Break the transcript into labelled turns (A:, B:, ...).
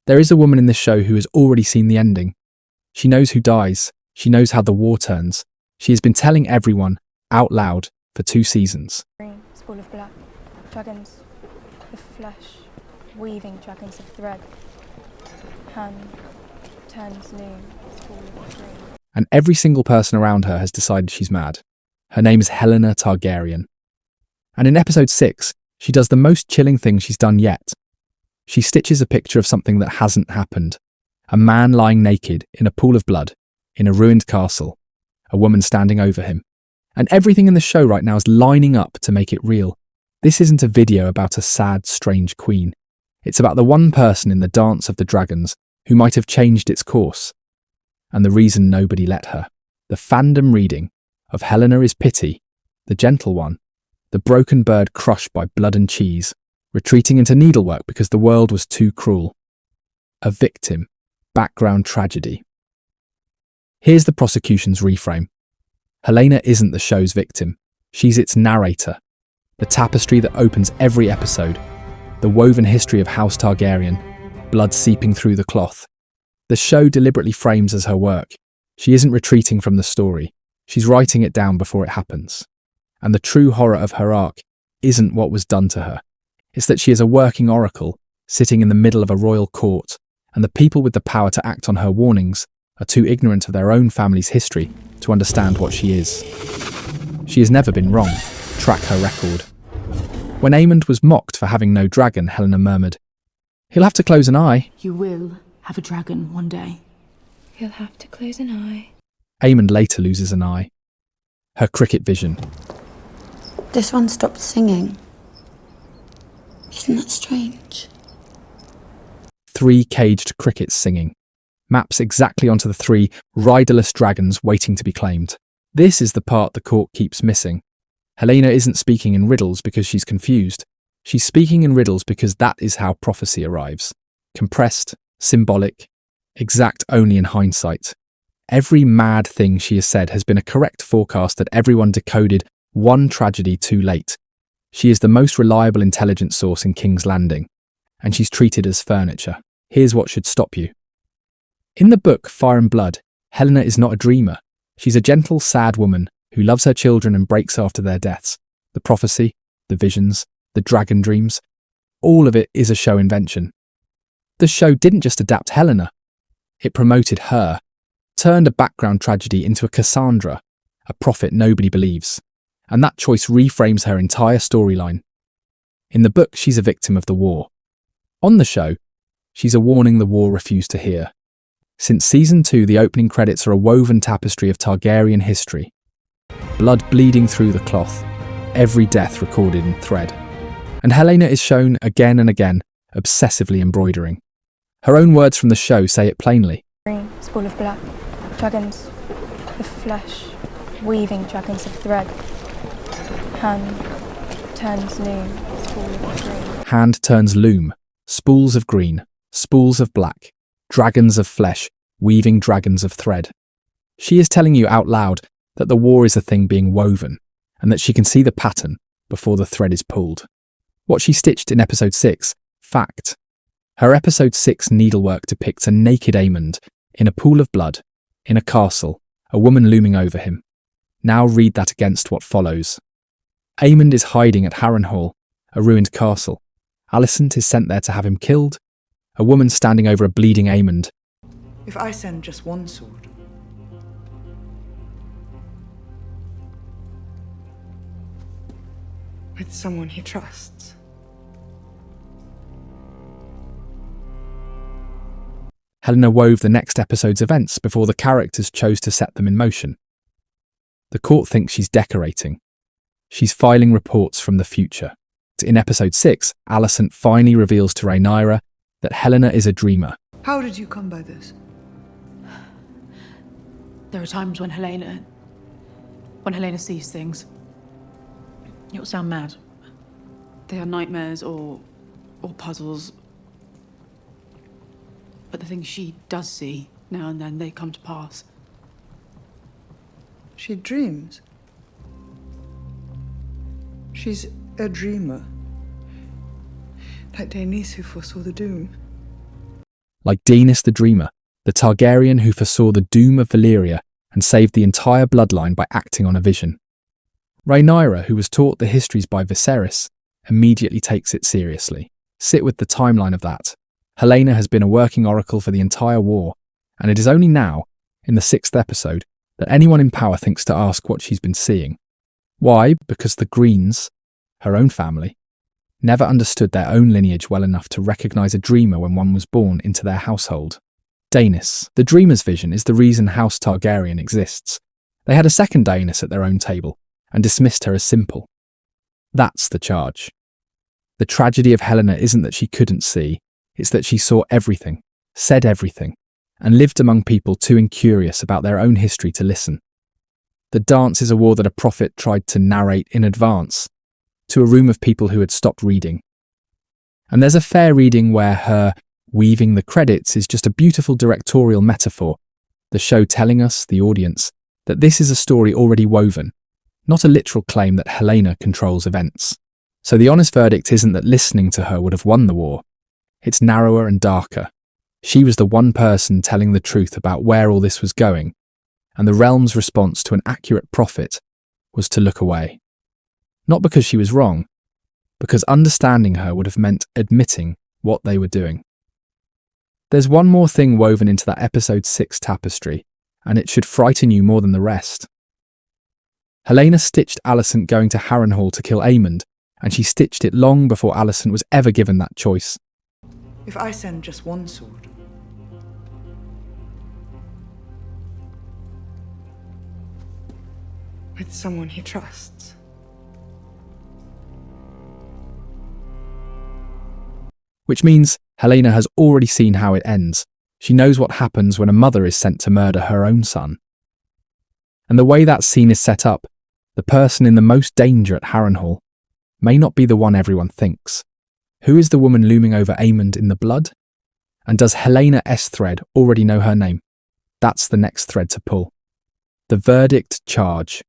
A: There is a woman in this show who has already seen the ending. She knows who dies. She knows how the war turns. She has been telling everyone, out loud, for 2 seasons.
B: Green, spool of black, dragons of flesh, weaving dragons of thread. Hand turns loom, spool of green.
A: And every single person around her has decided she's mad. Her name is Helaena Targaryen. And in episode 6, she does the most chilling thing she's done yet. She stitches a picture of something that hasn't happened. A man lying naked in a pool of blood, in a ruined castle, a woman standing over him. And everything in the show right now is lining up to make it real. This isn't a video about a sad, strange queen. It's about the one person in the Dance of the Dragons who might have changed its course. And the reason nobody let her. The fandom reading of Helaena is pity, the gentle one, the broken bird crushed by blood and cheese, retreating into needlework because the world was too cruel. A victim, background tragedy. Here's the prosecution's reframe. Helaena isn't the show's victim. She's its narrator. The tapestry that opens every episode. The woven history of House Targaryen. Blood seeping through the cloth. The show deliberately frames as her work. She isn't retreating from the story. She's writing it down before it happens. And the true horror of her arc isn't what was done to her. It's that she is a working oracle, sitting in the middle of a royal court, and the people with the power to act on her warnings are too ignorant of their own family's history to understand what she is. She has never been wrong. Track her record. When Aemond was mocked for having no dragon, Helaena murmured, "He'll have to close an eye."
C: You will have a dragon one day.
B: He'll have to close an eye.
A: Aemond later loses an eye. Her cricket vision.
D: This one stopped singing. Isn't that strange?
A: 3 caged crickets singing. Maps exactly onto the 3 riderless dragons waiting to be claimed. This is the part the court keeps missing. Helaena isn't speaking in riddles because she's confused. She's speaking in riddles because that is how prophecy arrives. Compressed, symbolic, exact only in hindsight. Every mad thing she has said has been a correct forecast that everyone decoded one tragedy too late. She is the most reliable intelligence source in King's Landing, and she's treated as furniture. Here's what should stop you. In the book Fire and Blood, Helaena is not a dreamer. She's a gentle, sad woman who loves her children and breaks after their deaths. The prophecy, the visions, the dragon dreams, all of it is a show invention. The show didn't just adapt Helaena, it promoted her, turned a background tragedy into a Cassandra, a prophet nobody believes. And that choice reframes her entire storyline. In the book, she's a victim of the war. On the show, she's a warning the war refused to hear. Since season 2, the opening credits are a woven tapestry of Targaryen history. Blood bleeding through the cloth, every death recorded in thread. And Helaena is shown again and again, obsessively embroidering. Her own words from the show say it plainly.
B: Green, spool of black, dragons of flesh, weaving dragons of thread. Hand turns loom, spool of green.
A: Hand turns loom, spools of green, spools of black, dragons of flesh, weaving dragons of thread. She is telling you out loud that the war is a thing being woven, and that she can see the pattern before the thread is pulled. What she stitched in episode 6, fact. Her episode 6 needlework depicts a naked Aemond in a pool of blood, in a castle, a woman looming over him. Now read that against what follows. Aemond is hiding at Harrenhal, a ruined castle. Alicent is sent there to have him killed. A woman standing over a bleeding Aemond.
E: If I send just one sword, with someone he trusts,
A: Helaena wove the next episode's events before the characters chose to set them in motion. The court thinks she's decorating. She's filing reports from the future. In episode 6, Alicent finally reveals to Rhaenyra that Helaena is a dreamer.
E: how did you come by this?
C: There are times when Helaena sees things. It'll sound mad. They are nightmares or puzzles. But the things she does see, now and then, they come to pass.
E: She dreams. She's a dreamer. Like Daenerys who foresaw the doom.
A: like Daenerys the Dreamer, the Targaryen who foresaw the doom of Valyria and saved the entire bloodline by acting on a vision. Rhaenyra, who was taught the histories by Viserys, immediately takes it seriously. Sit with the timeline of that. Helaena has been a working oracle for the entire war, and it is only now, in the 6th episode, that anyone in power thinks to ask what she's been seeing. Why? Because the Greens, her own family, never understood their own lineage well enough to recognise a dreamer when one was born into their household. Daenerys, the dreamer's vision, is the reason House Targaryen exists. They had a second Daenerys at their own table and dismissed her as simple. That's the charge. The tragedy of Helaena isn't that she couldn't see, it's that she saw everything, said everything, and lived among people too incurious about their own history to listen. The dance is a war that a prophet tried to narrate in advance, to a room of people who had stopped reading. And there's a fair reading where her weaving the credits is just a beautiful directorial metaphor, the show telling us, the audience, that this is a story already woven, not a literal claim that Helaena controls events. So the honest verdict isn't that listening to her would have won the war. It's narrower and darker. She was the one person telling the truth about where all this was going, and the realm's response to an accurate prophet was to look away. Not because she was wrong, because understanding her would have meant admitting what they were doing. There's one more thing woven into that episode 6 tapestry, and it should frighten you more than the rest. Helaena stitched Alicent going to Harrenhal to kill Aemond, and she stitched it long before Alicent was ever given that choice.
E: If I send just one sword, with someone he trusts,
A: Which means Helaena has already seen how it ends. She knows what happens when a mother is sent to murder her own son. And the way that scene is set up, the person in the most danger at Harrenhal may not be the one everyone thinks. Who is the woman looming over Aemond in the blood? And does Helaena Thread already know her name? That's the next thread to pull. The verdict charge.